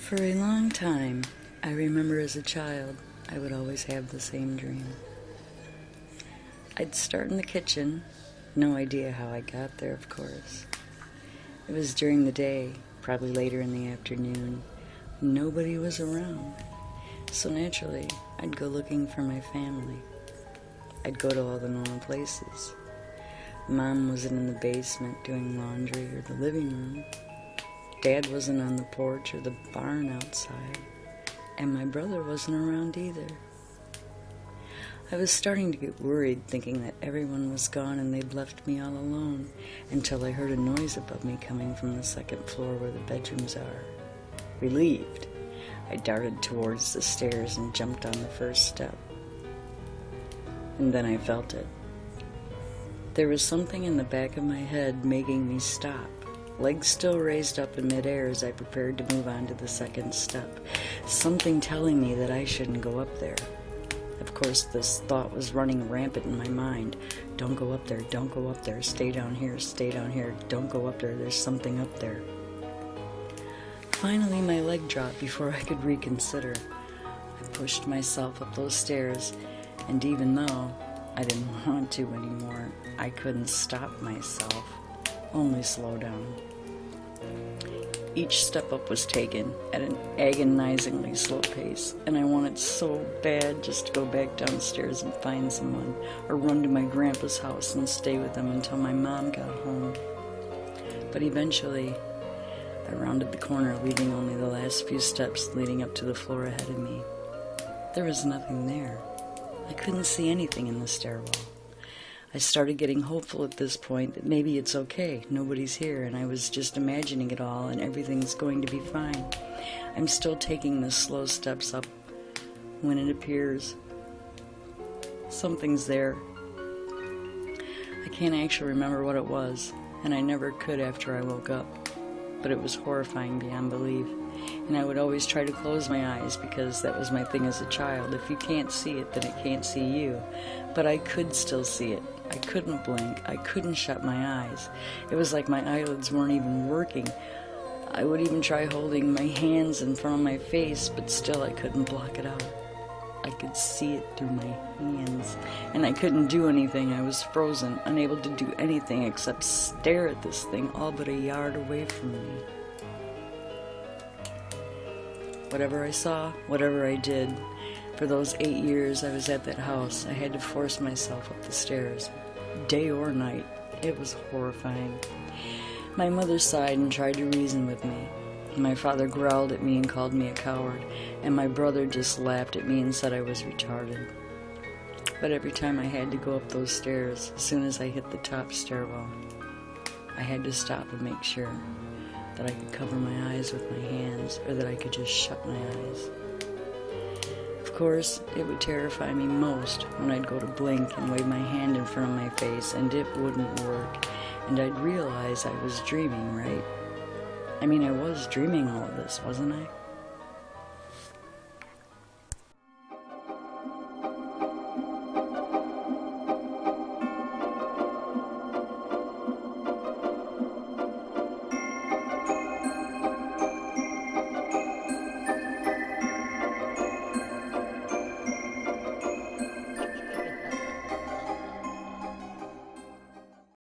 For a long time, I remember as a child, I would always have the same dream. I'd start in the kitchen, no idea how I got there, of course. It was during the day, probably later in the afternoon. Nobody was around, so naturally, I'd go looking for my family. I'd go to all the normal places. Mom wasn't in the basement doing laundry or the living room. Dad wasn't on the porch or the barn outside, and my brother wasn't around either. I was starting to get worried, thinking that everyone was gone and they'd left me all alone, until I heard a noise above me coming from the second floor where the bedrooms are. Relieved, I darted towards the stairs and jumped on the first step. And then I felt it. There was something in the back of my head making me stop. Legs still raised up in midair as I prepared to move on to the second step. Something telling me that I shouldn't go up there. Of course, this thought was running rampant in my mind. Don't go up there, don't go up there, stay down here, don't go up there, there's something up there. Finally, my leg dropped before I could reconsider. I pushed myself up those stairs, and even though I didn't want to anymore, I couldn't stop myself, only slow down. Each step up was taken at an agonizingly slow pace, and I wanted so bad just to go back downstairs and find someone, or run to my grandpa's house and stay with him until my mom got home. But eventually, I rounded the corner, leaving only the last few steps leading up to the floor ahead of me. There was nothing there. I couldn't see anything in the stairwell. I started getting hopeful at this point that maybe it's okay, nobody's here, and I was just imagining it all and everything's going to be fine. I'm still taking the slow steps up when it appears something's there. I can't actually remember what it was, and I never could after I woke up, but it was horrifying beyond belief. And I would always try to close my eyes because that was my thing as a child. If you can't see it, then it can't see you. But I could still see it. I couldn't blink. I couldn't shut my eyes. It was like my eyelids weren't even working. I would even try holding my hands in front of my face, but still I couldn't block it out. I could see it through my hands, and I couldn't do anything. I was frozen, unable to do anything except stare at this thing all but a yard away from me. Whatever I saw, whatever I did, for those 8 years I was at that house, I had to force myself up the stairs, day or night. It was horrifying. My mother sighed and tried to reason with me. My father growled at me and called me a coward, and my brother just laughed at me and said I was retarded. But every time I had to go up those stairs, as soon as I hit the top stairwell, I had to stop and make sure that I could cover my eyes with my hands, or that I could just shut my eyes. Of course, it would terrify me most when I'd go to blink and wave my hand in front of my face and it wouldn't work, and I'd realize I was dreaming, right? I mean, I was dreaming all of this, wasn't I?